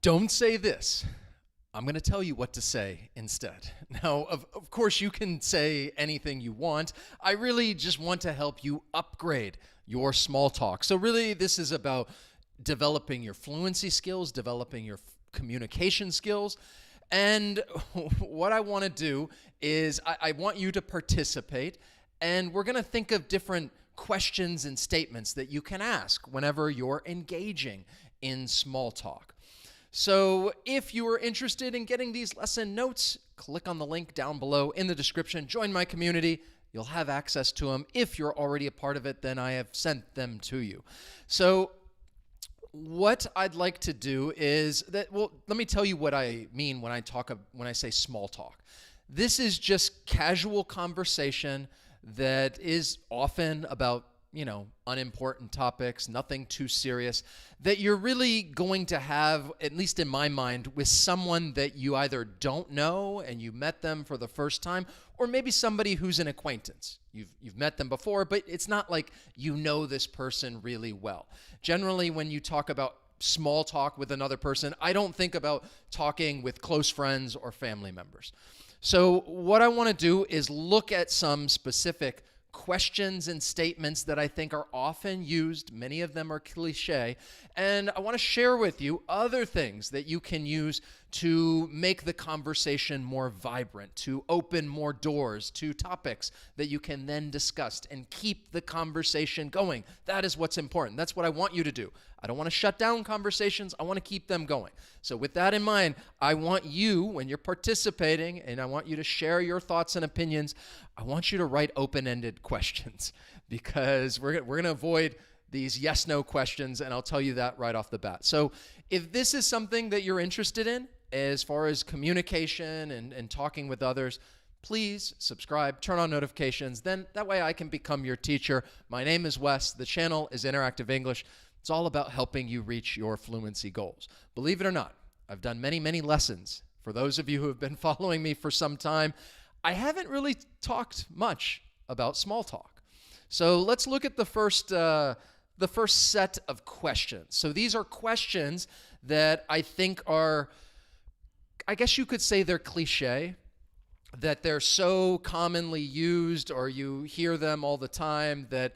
Don't say this. I'm going to tell you what to say instead. Now, of course, you can say anything you want. I really just want to help you upgrade your small talk. So really, this is about developing your fluency skills, developing your communication skills. And what I want to do is I want you to participate, and we're going to think of different questions and statements that you can ask whenever you're engaging in small talk. So if you are interested in getting these lesson notes, click on the link down below in the description. Join my community. You'll have access to them. If you're already a part of it, then I have sent them to you. So what I'd like to do is that, well, let me tell you what I mean when I say small talk. This is just casual conversation that is often about, unimportant topics, nothing too serious, that you're really going to have, at least in my mind, with someone that you either don't know and you met them for the first time, or maybe somebody who's an acquaintance. You've met them before, but it's not like you know this person really well. Generally, when you talk about small talk with another person, I don't think about talking with close friends or family members. So what I want to do is look at some specific questions and statements that I think are often used. Many of them are cliche. And I want to share with you other things that you can use to make the conversation more vibrant, to open more doors to topics that you can then discuss and keep the conversation going. That is what's important. That's what I want you to do. I don't want to shut down conversations. I want to keep them going. So with that in mind, I want you, when you're participating, and I want you to share your thoughts and opinions, I want you to write open-ended questions, because we're going to avoid these yes-no questions, and I'll tell you that right off the bat. So if this is something that you're interested in, as far as communication and talking with others, please subscribe, turn on notifications. Then that way I can become your teacher. My name is Wes. The channel is Interactive English. It's all about helping you reach your fluency goals. Believe it or not, I've done many, many lessons. For those of you who have been following me for some time, I haven't really talked much about small talk. So let's look at the first set of questions. So these are questions that I think are, I guess you could say they're cliche, that they're so commonly used, or you hear them all the time, that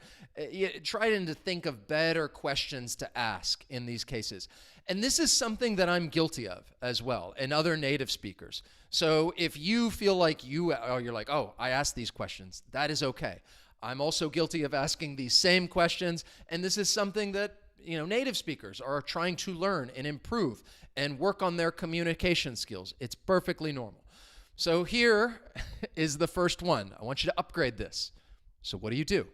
you try to think of better questions to ask in these cases. And this is something that I'm guilty of as well, and other native speakers. So if you feel like you're like, oh, I asked these questions, that is okay. I'm also guilty of asking these same questions, and this is something that native speakers are trying to learn and improve and work on their communication skills. It's perfectly normal. So here is the first one. I want you to upgrade this. So what do you do?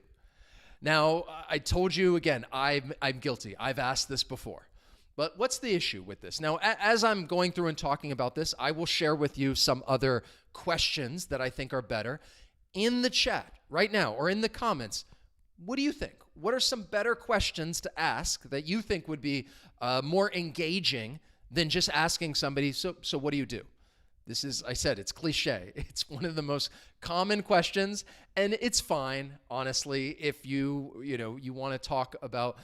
Now, I told you again, I'm guilty. I've asked this before. But what's the issue with this? Now, as I'm going through and talking about this, I will share with you some other questions that I think are better. In the chat right now, or in the comments, what do you think? What are some better questions to ask that you think would be more engaging than just asking somebody, so what do you do? This is, I said, it's cliche. It's one of the most common questions, and it's fine, honestly, if you want to talk about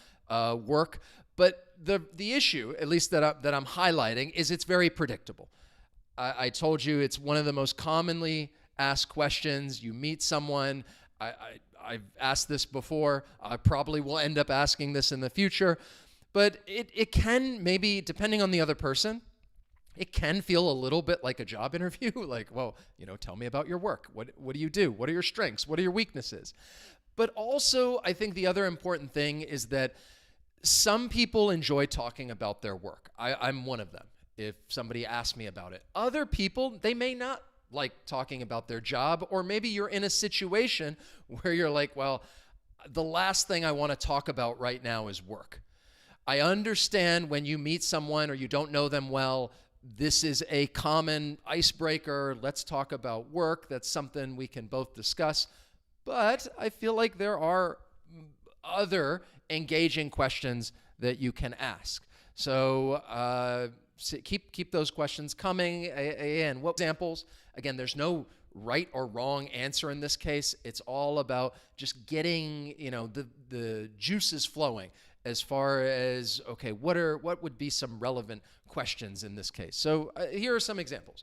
work. But the issue, at least that I'm highlighting, is it's very predictable. I told you it's one of the most commonly asked questions. You meet someone. I've asked this before. I probably will end up asking this in the future. But it can, maybe, depending on the other person, it can feel a little bit like a job interview. Like, well, tell me about your work. What do you do? What are your strengths? What are your weaknesses? But also, I think the other important thing is that some people enjoy talking about their work. I'm one of them, if somebody asks me about it. Other people, they may not like talking about their job, or maybe you're in a situation where you're like, well, the last thing I want to talk about right now is work. I understand when you meet someone or you don't know them well, this is a common icebreaker. Let's talk about work. That's something we can both discuss. But I feel like there are other engaging questions that you can ask. So keep those questions coming. And what examples? Again, there's no right or wrong answer in this case. It's all about just getting the juices flowing as far as, okay, what would be some relevant questions in this case? So here are some examples.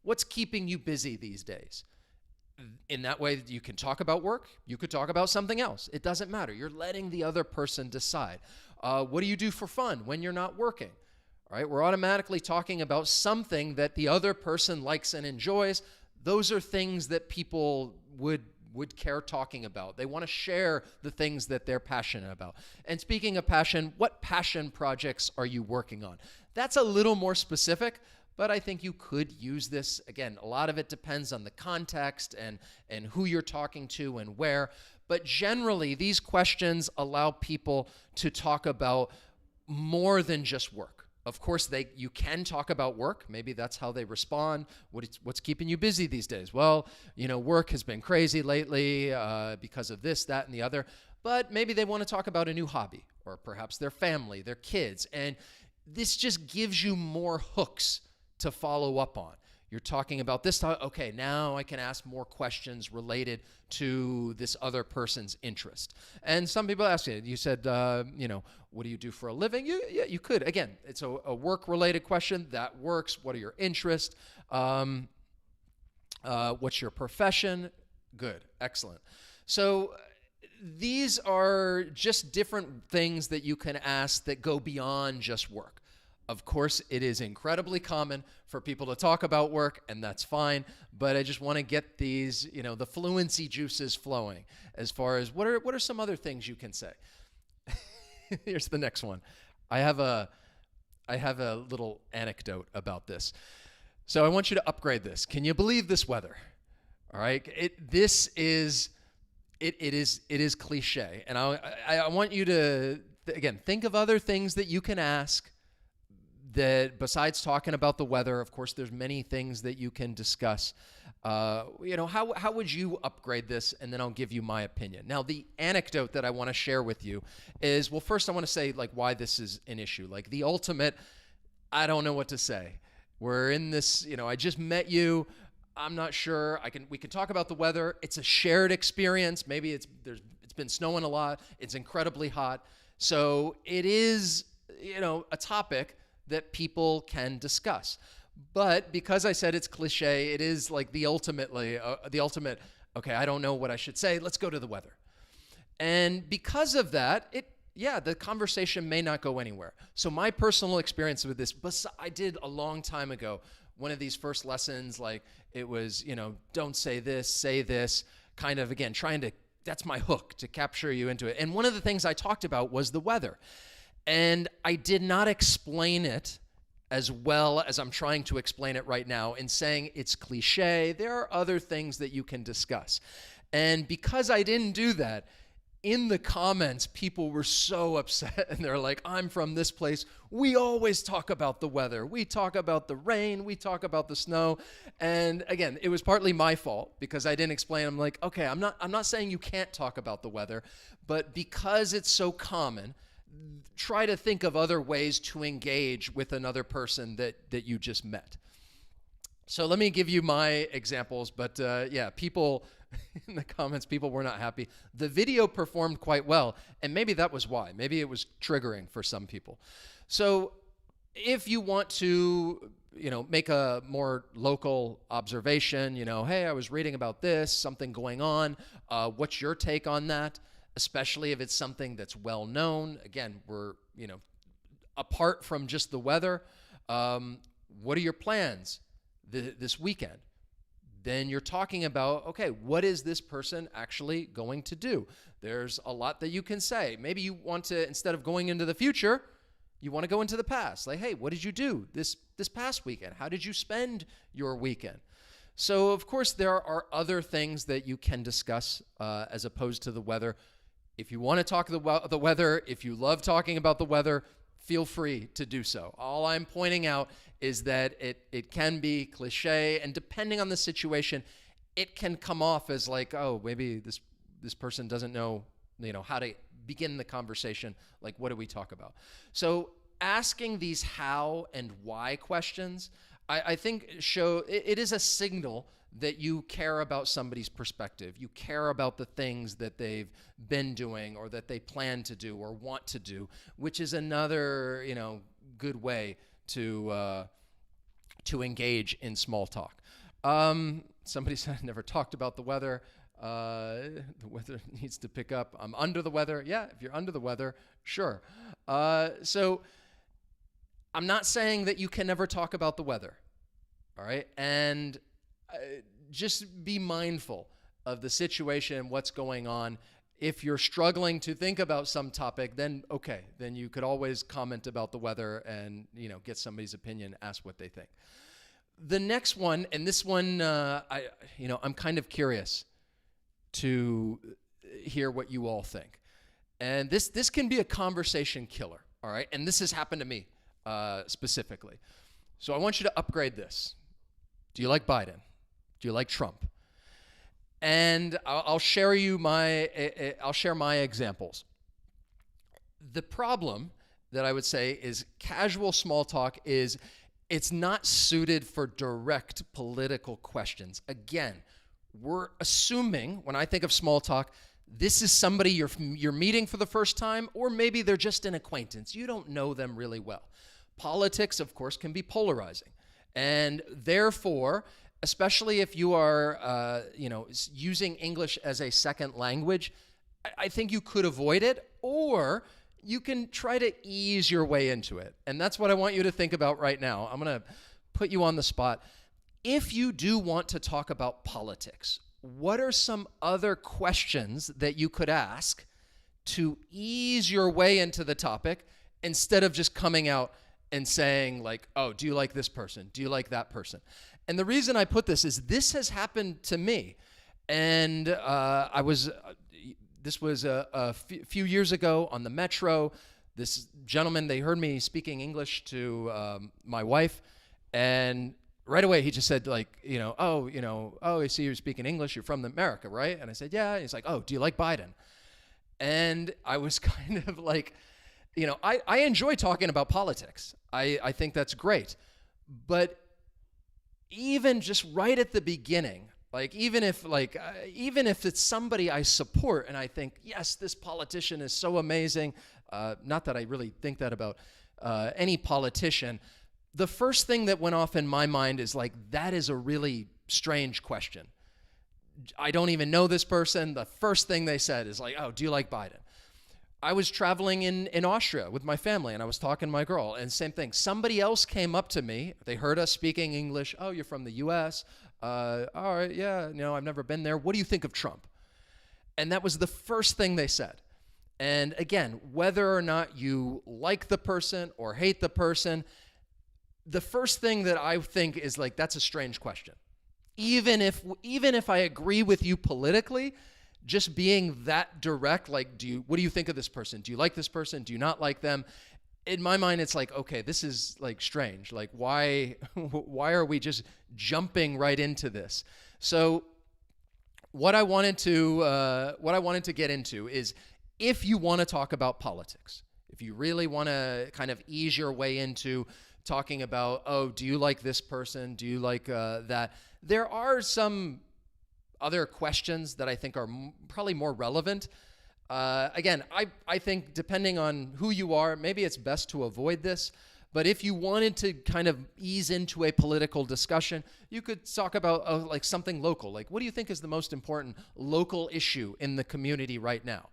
What's keeping you busy these days? In that way, you can talk about work. You could talk about something else. It doesn't matter. You're letting the other person decide. What do you do for fun when you're not working? All right, we're automatically talking about something that the other person likes and enjoys. Those are things that people would care talking about. They want to share the things that they're passionate about. And speaking of passion, what passion projects are you working on? That's a little more specific, but I think you could use this. Again, a lot of it depends on the context and who you're talking to and where. But generally, these questions allow people to talk about more than just work. Of course, you can talk about work. Maybe that's how they respond. What's keeping you busy these days? Well, work has been crazy lately because of this, that, and the other. But maybe they want to talk about a new hobby, or perhaps their family, their kids. And this just gives you more hooks to follow up on. You're talking about this, okay, now I can ask more questions related to this other person's interest. And some people ask you said, what do you do for a living? Yeah, you could. Again, it's a work-related question. That works. What are your interests? What's your profession? Good. Excellent. So these are just different things that you can ask that go beyond just work. Of course, it is incredibly common for people to talk about work, and that's fine. But I just want to get these, the fluency juices flowing as far as what are some other things you can say. Here's the next one. I have a little anecdote about this. So I want you to upgrade this. Can you believe this weather? All right. It is cliche, and I want you to again think of other things that you can ask. That besides talking about the weather, of course, there's many things that you can discuss. How would you upgrade this? And then I'll give you my opinion. Now, the anecdote that I want to share with you is, well, first I want to say why this is an issue. The ultimate, I don't know what to say. We're in this, I just met you. I'm not sure. We can talk about the weather. It's a shared experience. Maybe it's been snowing a lot. It's incredibly hot. So it is, a topic that people can discuss. But because I said it's cliche, it is the ultimate, okay, I don't know what I should say. Let's go to the weather. And because of that, the conversation may not go anywhere. So my personal experience with this, I did a long time ago, one of these first lessons, it was, don't say this, kind of, again, that's my hook to capture you into it. And one of the things I talked about was the weather. And I did not explain it as well as I'm trying to explain it right now in saying it's cliche. There are other things that you can discuss. And because I didn't do that, in the comments, people were so upset. And they're like, I'm from this place. We always talk about the weather. We talk about the rain. We talk about the snow. And again, it was partly my fault because I didn't explain. I'm like, okay, I'm not saying you can't talk about the weather, but because it's so common, try to think of other ways to engage with another person that you just met. So let me give you my examples, but people in the comments, people were not happy. The video performed quite well, and maybe that was why. Maybe it was triggering for some people. So if you want to, make a more local observation, hey, I was reading about this, something going on. What's your take on that? Especially if it's something that's well known. Again, we're, apart from just the weather, what are your plans this weekend? Then you're talking about, okay, what is this person actually going to do? There's a lot that you can say. Maybe you want to, instead of going into the future, you want to go into the past. Hey, what did you do this past weekend? How did you spend your weekend? So, of course, there are other things that you can discuss as opposed to the weather. If you want to talk the weather, if you love talking about the weather, feel free to do so. All I'm pointing out is that it can be cliche, and depending on the situation, it can come off as oh, maybe this person doesn't know, how to begin the conversation. What do we talk about? So asking these how and why questions, I think it is a signal that you care about somebody's perspective. You care about the things that they've been doing or that they plan to do or want to do, which is another, good way to engage in small talk. Somebody said, I never talked about the weather. The weather needs to pick up. I'm under the weather. Yeah, if you're under the weather, sure. So I'm not saying that you can never talk about the weather, all right? And just be mindful of the situation and what's going on. If you're struggling to think about some topic, then okay, then you could always comment about the weather and, get somebody's opinion, ask what they think. The next one, and this one, I'm kind of curious to hear what you all think. And this can be a conversation killer, all right? And this has happened to me specifically. So I want you to upgrade this. Do you like Biden? Do you like Trump? And I'll share my examples. The problem that I would say is casual small talk is it's not suited for direct political questions. Again, we're assuming when I think of small talk, this is somebody you're meeting for the first time, or maybe they're just an acquaintance. You don't know them really well. Politics, of course, can be polarizing. And therefore, especially if you are, using English as a second language, I think you could avoid it, or you can try to ease your way into it. And that's what I want you to think about right now. I'm going to put you on the spot. If you do want to talk about politics, what are some other questions that you could ask to ease your way into the topic instead of just coming out and saying like, oh, do you like this person? Do you like that person? And the reason I put this is this has happened to me. And this was a few years ago on the Metro. This gentleman, they heard me speaking English to my wife, and right away he just said like, oh, I see you're speaking English. You're from America, right? And I said, yeah. And he's like, oh, do you like Biden? And I was kind of like, I enjoy talking about politics. I think that's great. But even just right at the beginning, even if it's somebody I support and I think, yes, this politician is so amazing, not that I really think that about any politician, the first thing that went off in my mind is like, that is a really strange question. I don't even know this person. The first thing they said is like, oh, do you like Biden? I was traveling in Austria with my family, and I was talking to my girl, and same thing. Somebody else came up to me. They heard us speaking English. Oh, you're from the U.S.? All right, yeah, I've never been there. What do you think of Trump? And that was the first thing they said. And again, whether or not you like the person or hate the person, the first thing that I think is like, that's a strange question. Even if I agree with you politically, just being that direct, like, what do you think of this person? Do you like this person? Do you not like them? In my mind, it's like, okay, this is like strange. Like, why are we just jumping right into this? So what I wanted to get into is, if you want to talk about politics, if you really want to kind of ease your way into talking about, oh, do you like this person? Do you like that? There are some other questions that I think are probably more relevant. Again, I think depending on who you are, maybe it's best to avoid this. But if you wanted to kind of ease into a political discussion, you could talk about like something local. Like, what do you think is the most important local issue in the community right now?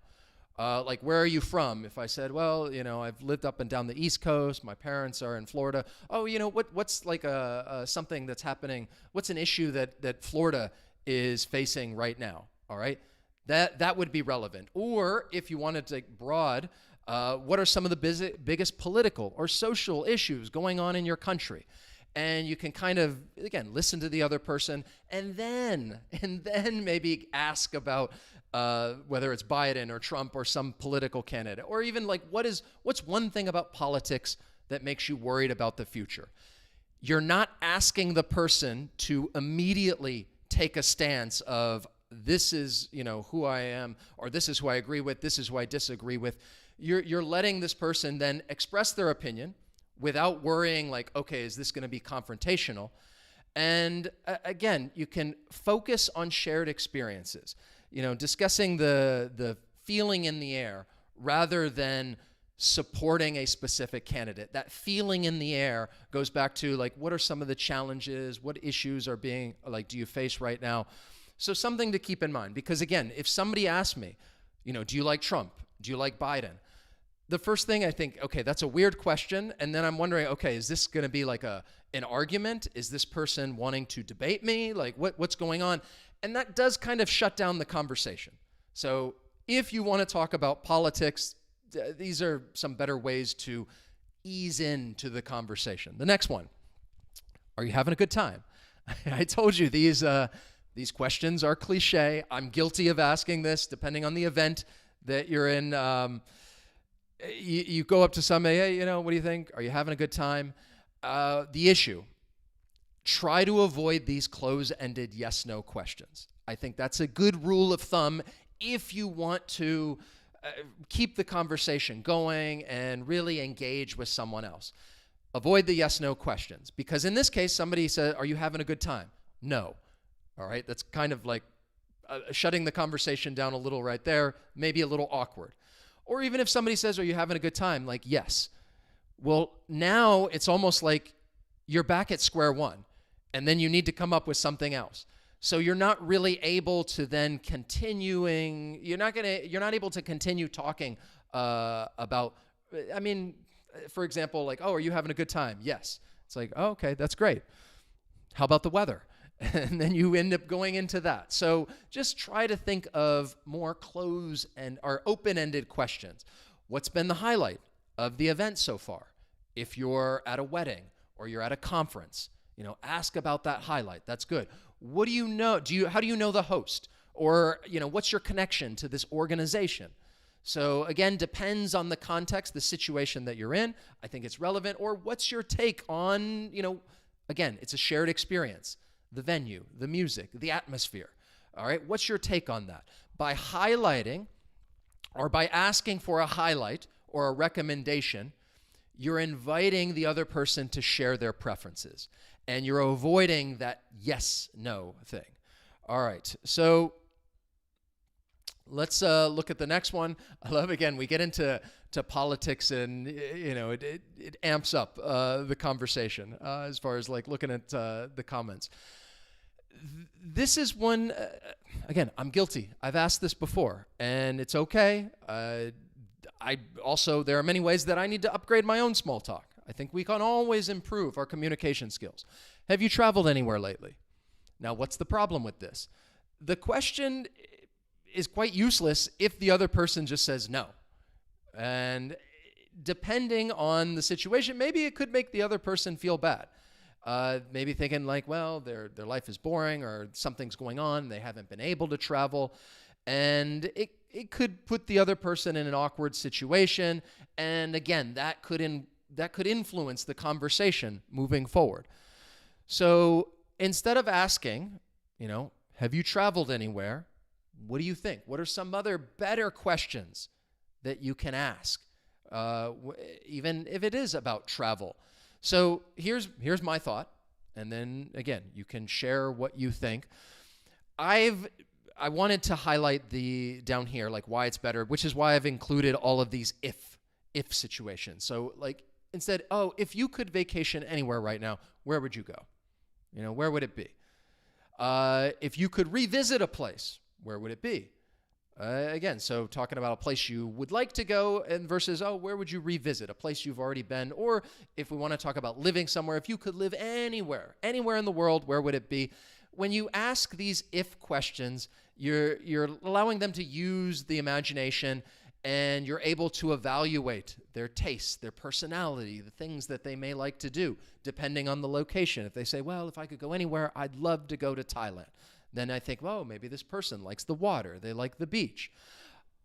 Like, where are you from? If I said, well, I've lived up and down the East Coast. My parents are in Florida. Oh, what's like something that's happening? What's an issue that Florida is facing right now? All right, that would be relevant. Or if you wanted to broad, what are some of the biggest political or social issues going on in your country? And you can kind of, again, listen to the other person, and then maybe ask about whether it's Biden or Trump or some political candidate, or even like, what's one thing about politics that makes you worried about the future? You're not asking the person to immediately take a stance of, this is who I am, or this is who I agree with, this is who I disagree with. You're letting this person then express their opinion, without worrying like, okay, is this going to be confrontational? And again, you can focus on shared experiences, discussing the feeling in the air rather than supporting a specific candidate. That feeling in the air goes back to like, what are some of the challenges? What issues are being like, do you face right now? So something to keep in mind, because again, if somebody asks me, do you like Trump? Do you like Biden? The first thing I think, okay, that's a weird question. And then I'm wondering, okay, is this going to be like an argument? Is this person wanting to debate me? Like what's going on? And that does kind of shut down the conversation. So if you want to talk about politics, these are some better ways to ease into the conversation. The next one, are you having a good time? I told you these questions are cliche. I'm guilty of asking this depending on the event that you're in. You go up to somebody, hey, what do you think? Are you having a good time? The issue, try to avoid these close-ended yes-no questions. I think that's a good rule of thumb if you want to keep the conversation going and really engage with someone else. Avoid the yes-no questions, because in this case, somebody said, are you having a good time? No. All right, that's kind of like shutting the conversation down a little right there, maybe a little awkward. Or even if somebody says, are you having a good time? Like, yes. Well, now it's almost like you're back at square one, and then you need to come up with something else. So you're not really able to then you're not able to continue talking about, for example, like, oh, are you having a good time? Yes. It's like, oh, okay, that's great. How about the weather? And then you end up going into that. So just try to think of more or open-ended questions. What's been the highlight of the event so far? If you're at a wedding or you're at a conference, ask about that highlight. That's good. What do you know? How do you know the host? Or, what's your connection to this organization? So again, depends on the context, the situation that you're in. I think it's relevant. Or what's your take on, again, it's a shared experience. The venue, the music, the atmosphere. All right, what's your take on that? By highlighting or by asking for a highlight or a recommendation, you're inviting the other person to share their preferences, and you're avoiding that yes-no thing. All right, so let's look at the next one. I love, again, we get into politics, and it amps up the conversation as far as like looking at the comments. This is one, again, I'm guilty. I've asked this before, and it's okay. There are many ways that I need to upgrade my own small talk. I think we can always improve our communication skills. Have you traveled anywhere lately? Now, what's the problem with this? The question is quite useless if the other person just says no. And depending on the situation, maybe it could make the other person feel bad. Maybe thinking like, well, their life is boring or something's going on, they haven't been able to travel, and it could put the other person in an awkward situation, and again, that could influence the conversation moving forward. So instead of asking, have you traveled anywhere? What do you think? What are some other better questions that you can ask, even if it is about travel? So here's my thought, and then again, you can share what you think. I wanted to highlight down here, like why it's better, which is why I've included all of these if situations. So like instead, if you could vacation anywhere right now, where would you go? Where would it be? If you could revisit a place, where would it be? Again, so talking about a place you would like to go and versus, where would you revisit? A place you've already been. Or if we want to talk about living somewhere, if you could live anywhere in the world, where would it be? When you ask these if questions, you're allowing them to use the imagination, and you're able to evaluate their taste, their personality, the things that they may like to do, depending on the location. If they say, well, if I could go anywhere, I'd love to go to Thailand. Then I think, well, maybe this person likes the water. They like the beach.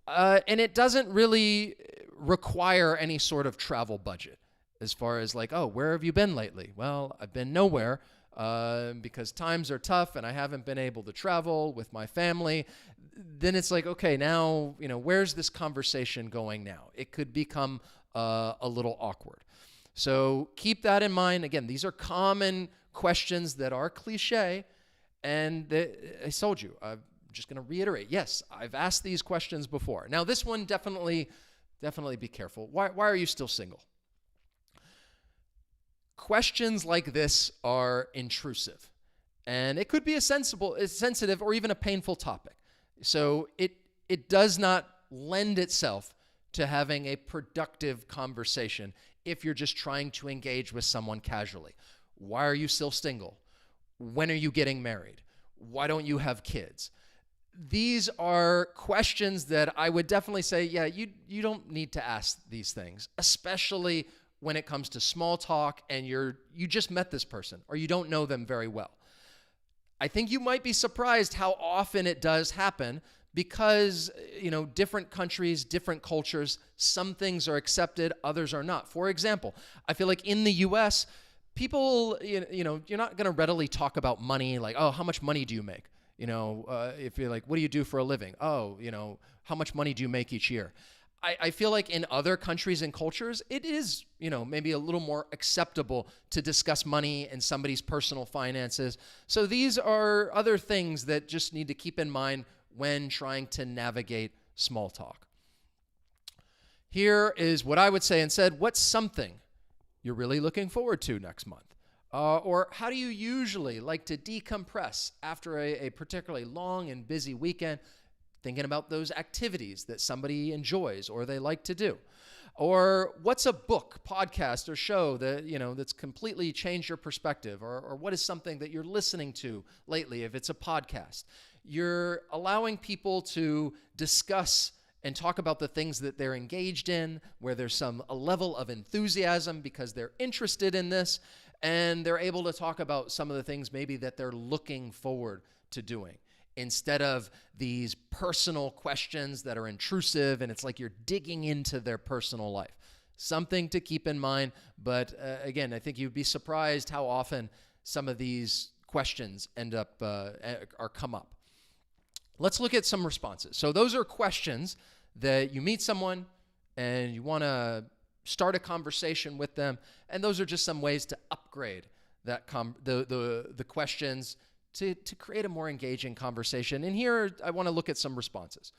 And it doesn't really require any sort of travel budget as far as like, where have you been lately? Well, I've been nowhere because times are tough and I haven't been able to travel with my family. Then it's like, okay, now, where's this conversation going now? It could become a little awkward. So keep that in mind. Again, these are common questions that are cliche, and I told you, I'm just going to reiterate. Yes, I've asked these questions before. Now, this one, definitely be careful. Why are you still single? Questions like this are intrusive, and it could be a sensitive, or even a painful topic. So it does not lend itself to having a productive conversation if you're just trying to engage with someone casually. Why are you still single? When are you getting married? Why don't you have kids? These are questions that I would definitely say, yeah, you don't need to ask these things, especially when it comes to small talk and you just met this person or you don't know them very well. I think you might be surprised how often it does happen because, different countries, different cultures, some things are accepted, others are not. For example, I feel like in the US, people, you're not going to readily talk about money, like, oh, how much money do you make? If you're like, what do you do for a living? Oh, how much money do you make each year? I feel like in other countries and cultures, it is, maybe a little more acceptable to discuss money and somebody's personal finances. So these are other things that just need to keep in mind when trying to navigate small talk. Here is what I would say instead. What's something you're really looking forward to next month? Or how do you usually like to decompress after a particularly long and busy weekend? Thinking about those activities that somebody enjoys or they like to do. Or what's a book, podcast, or show that, that's completely changed your perspective? Or what is something that you're listening to lately if it's a podcast? You're allowing people to discuss and talk about the things that they're engaged in, where there's a level of enthusiasm because they're interested in this, and they're able to talk about some of the things maybe that they're looking forward to doing, instead of these personal questions that are intrusive and it's like you're digging into their personal life. Something to keep in mind, but again, I think you'd be surprised how often some of these questions end up or come up. Let's look at some responses. So those are questions that you meet someone and you want to start a conversation with them, and those are just some ways to upgrade that the questions to create a more engaging conversation. And here I want to look at some responses.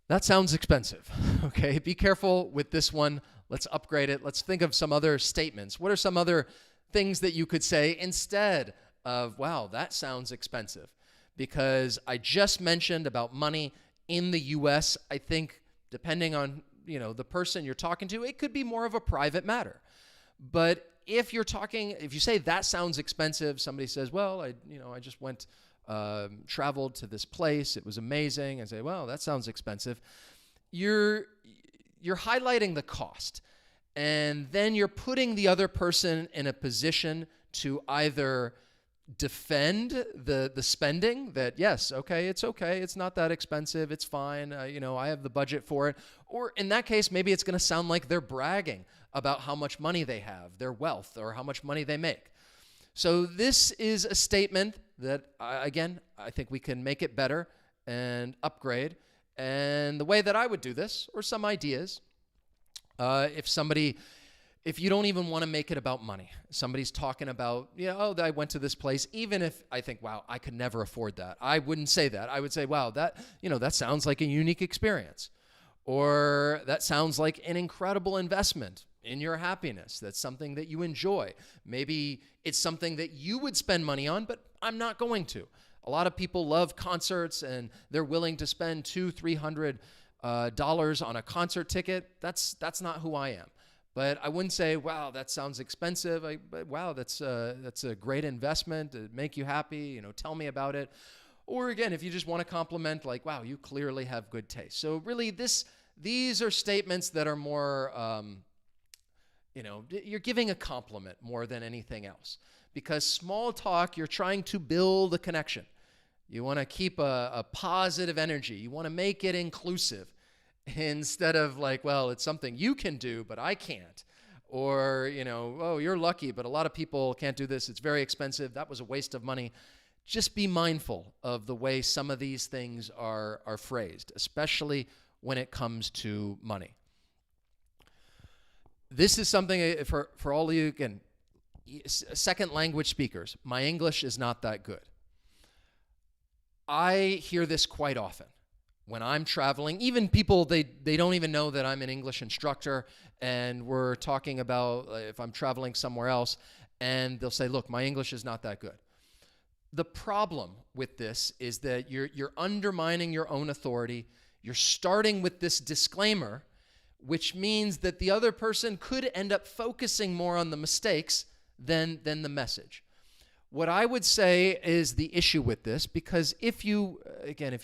That sounds expensive. Okay, be careful with this one. Let's upgrade it. Let's think of some other statements. What are some other things that you could say instead of, wow, that sounds expensive? Because I just mentioned about money in the US, I think depending on, the person you're talking to, it could be more of a private matter. But if you say that sounds expensive, somebody says, well, I just went, traveled to this place, it was amazing, and say, well, that sounds expensive. You're highlighting the cost, and then you're putting the other person in a position to either defend the spending, that yes, okay, it's not that expensive, it's fine, I have the budget for it. Or in that case, maybe it's going to sound like they're bragging about how much money they have, their wealth, or how much money they make. So this is a statement that, again, I think we can make it better and upgrade. And the way that I would do this, or some ideas, if you don't even want to make it about money, somebody's talking about, I went to this place, even if I think, wow, I could never afford that. I wouldn't say that. I would say, wow, that sounds like a unique experience. Or that sounds like an incredible investment in your happiness. That's something that you enjoy. Maybe it's something that you would spend money on, but I'm not going to. A lot of people love concerts and they're willing to spend $200-300 on a concert ticket. That's not who I am. But I wouldn't say, wow, that sounds expensive. Wow, that's a great investment. It'd make you happy. Tell me about it. Or again, if you just want to compliment, like, wow, you clearly have good taste. So really, these are statements that are more, you're giving a compliment more than anything else. Because small talk, you're trying to build a connection. You want to keep a positive energy. You want to make it inclusive. Instead of like, well, it's something you can do, but I can't. Or, oh, you're lucky, but a lot of people can't do this. It's very expensive. That was a waste of money. Just be mindful of the way some of these things are phrased, especially when it comes to money. This is something for all of you, again, second language speakers. My English is not that good. I hear this quite often when I'm traveling. Even people, they don't even know that I'm an English instructor, and we're talking about if I'm traveling somewhere else, and they'll say, look, my English is not that good. The problem with this is that you're undermining your own authority. You're starting with this disclaimer, which means that the other person could end up focusing more on the mistakes than the message. What I would say is the issue with this, because if you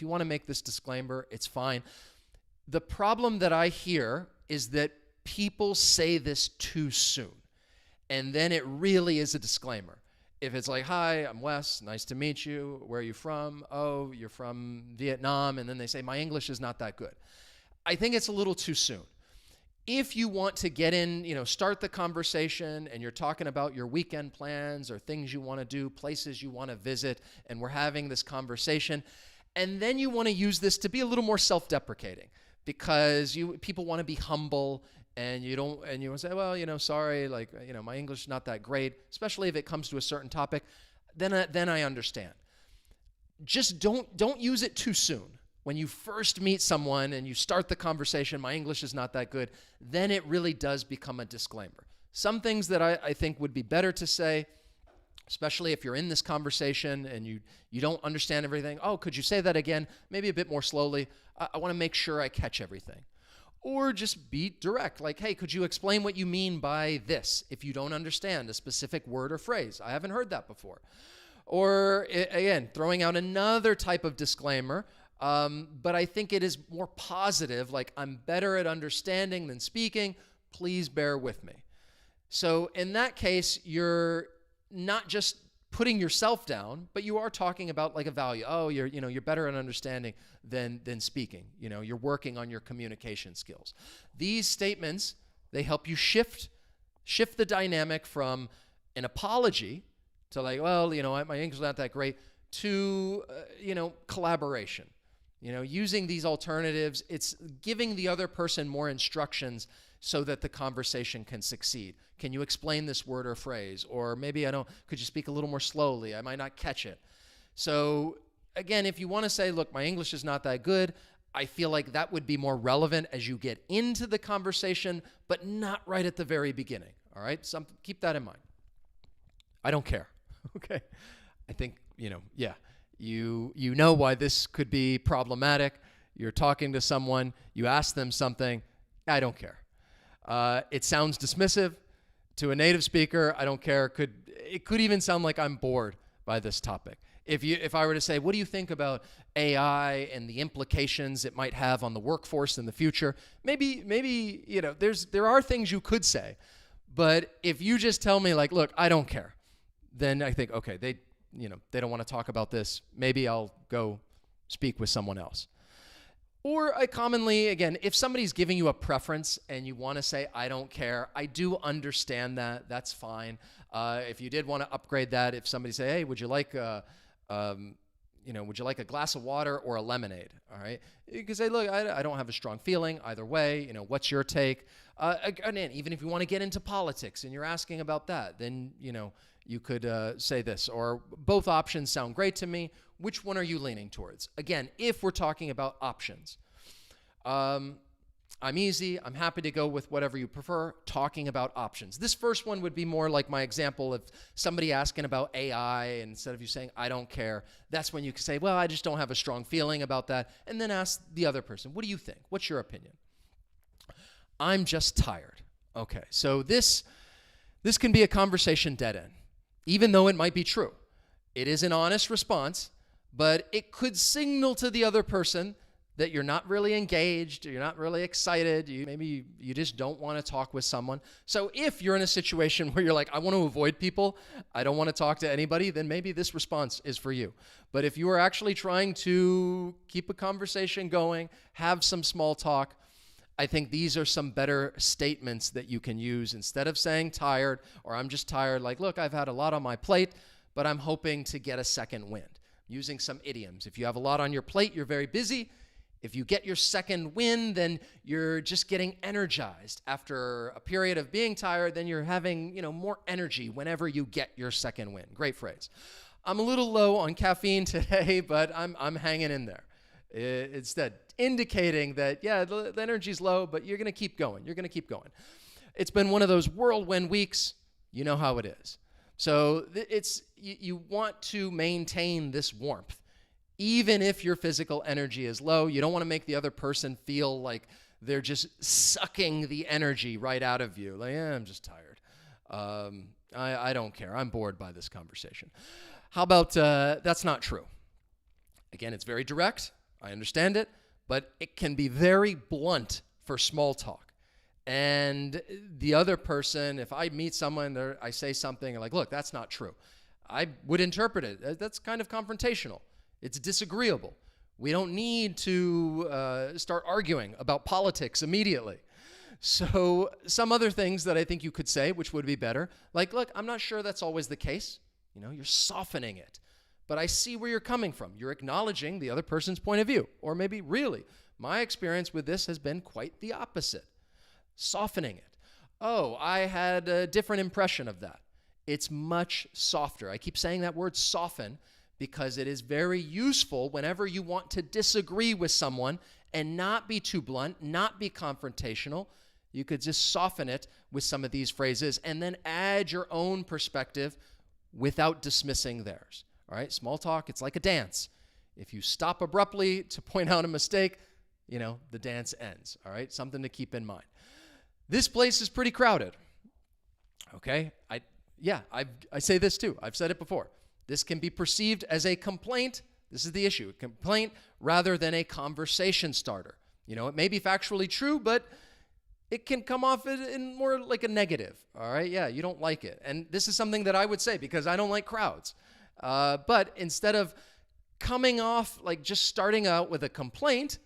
want to make this disclaimer, it's fine. The problem that I hear is that people say this too soon, and then it really is a disclaimer. If it's like, hi, I'm Wes, nice to meet you. Where are you from? Oh, you're from Vietnam. And then they say, my English is not that good. I think it's a little too soon. If you want to get in, start the conversation and you're talking about your weekend plans or things you want to do, places you want to visit, and we're having this conversation, and then you want to use this to be a little more self-deprecating because people want to be humble, and you want to say, well, sorry, my English is not that great, especially if it comes to a certain topic, then I understand. Just don't use it too soon. When you first meet someone and you start the conversation, my English is not that good, then it really does become a disclaimer. Some things that I think would be better to say, especially if you're in this conversation and you don't understand everything. Oh, could you say that again? Maybe a bit more slowly. I want to make sure I catch everything. Or just be direct, like, hey, could you explain what you mean by this if you don't understand a specific word or phrase? I haven't heard that before. Or, again, throwing out another type of disclaimer, but I think it is more positive, like, I'm better at understanding than speaking. Please bear with me. So in that case, you're not just putting yourself down, but you are talking about like a value. Oh, you're better at understanding than speaking. You're working on your communication skills. These statements, they help you shift the dynamic from an apology to like, well, my English is not that great, to collaboration. Using these alternatives, it's giving the other person more instructions so that the conversation can succeed. Can you explain this word or phrase? Or maybe could you speak a little more slowly? I might not catch it. So again, if you want to say, look, my English is not that good, I feel like that would be more relevant as you get into the conversation, but not right at the very beginning. All right? Keep that in mind. I don't care. Okay? I think, you know why this could be problematic. You're talking to someone, you ask them something, I don't care. It sounds dismissive to a native speaker. I don't care. It could even sound like I'm bored by this topic. If I were to say, what do you think about AI and the implications it might have on the workforce in the future? Maybe there are things you could say, but if you just tell me like, look, I don't care, then I think, okay, they don't want to talk about this. Maybe I'll go speak with someone else. Or I commonly, again, if somebody's giving you a preference and you want to say, I don't care, I do understand that. That's fine. If you did want to upgrade that, if somebody say, hey, would you like a glass of water or a lemonade? All right. You can say, look, I don't have a strong feeling either way. What's your take? And even if you want to get into politics and you're asking about that, then, you could say this, or both options sound great to me. Which one are you leaning towards? Again, if we're talking about options, I'm easy. I'm happy to go with whatever you prefer, talking about options. This first one would be more like my example of somebody asking about AI, and instead of you saying, I don't care, that's when you can say, well, I just don't have a strong feeling about that, and then ask the other person, what do you think? What's your opinion? I'm just tired. Okay, so this can be a conversation dead end, even though it might be true. It is an honest response, but it could signal to the other person that you're not really engaged, or you're not really excited, maybe you just don't want to talk with someone. So if you're in a situation where you're like, I want to avoid people, I don't want to talk to anybody, then maybe this response is for you. But if you are actually trying to keep a conversation going, have some small talk, I think these are some better statements that you can use instead of saying tired, or I'm just tired, like, look, I've had a lot on my plate, but I'm hoping to get a second wind. Using some idioms. If you have a lot on your plate, you're very busy. If you get your second win, then you're just getting energized. After a period of being tired, then you're having, more energy whenever you get your second win. Great phrase. I'm a little low on caffeine today, but I'm hanging in there. It's that indicating that, the energy's low, but you're going to keep going. You're going to keep going. It's been one of those whirlwind weeks. You know how it is. So you want to maintain this warmth. Even if your physical energy is low, you don't want to make the other person feel like they're just sucking the energy right out of you. Like, I'm just tired. I don't care. I'm bored by this conversation. How about that's not true? Again, it's very direct. I understand it, but it can be very blunt for small talk. And the other person, if I meet someone, I say something like, look, that's not true. I would interpret it. That's kind of confrontational. It's disagreeable. We don't need to start arguing about politics immediately. So some other things that I think you could say, which would be better, like, look, I'm not sure that's always the case. You're softening it. But I see where you're coming from. You're acknowledging the other person's point of view. Or maybe, really, my experience with this has been quite the opposite. Softening it. Oh, I had a different impression of that. It's much softer. I keep saying that word soften because it is very useful whenever you want to disagree with someone and not be too blunt, not be confrontational. You could just soften it with some of these phrases and then add your own perspective without dismissing theirs. All right, small talk, it's like a dance. If you stop abruptly to point out a mistake, the dance ends. All right, something to keep in mind. This place is pretty crowded. Okay, I say this too. I've said it before. This can be perceived as a complaint. This is the issue, a complaint rather than a conversation starter. It may be factually true, but it can come off in more like a negative. All right, you don't like it. And this is something that I would say because I don't like crowds. But instead of coming off like just starting out with a complaint,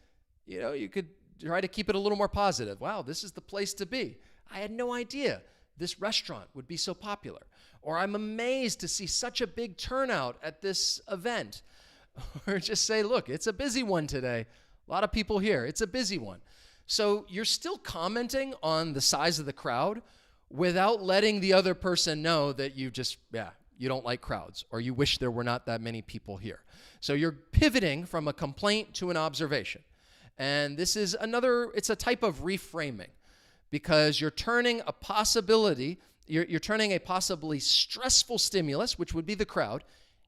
you could try to keep it a little more positive. Wow, this is the place to be. I had no idea this restaurant would be so popular. Or I'm amazed to see such a big turnout at this event. Or just say, look, it's a busy one today. A lot of people here. It's a busy one. So you're still commenting on the size of the crowd without letting the other person know that you don't like crowds or you wish there were not that many people here. So you're pivoting from a complaint to an observation. And this is it's a type of reframing because you're turning a possibility, you're turning a possibly stressful stimulus, which would be the crowd,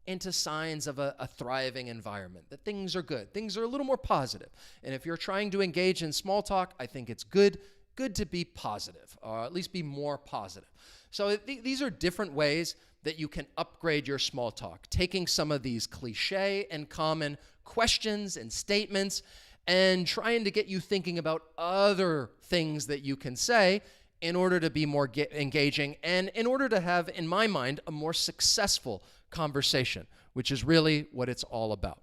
into signs of a thriving environment, that things are good. Things are a little more positive. And if you're trying to engage in small talk, I think it's good to be positive, or at least be more positive. So these are different ways that you can upgrade your small talk, taking some of these cliche and common questions and statements and trying to get you thinking about other things that you can say in order to be more engaging and in order to have, in my mind, a more successful conversation, which is really what it's all about.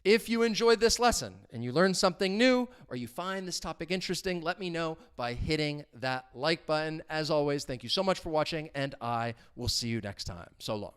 If you enjoyed this lesson and you learned something new or you find this topic interesting, let me know by hitting that like button. As always, thank you so much for watching, and I will see you next time. So long.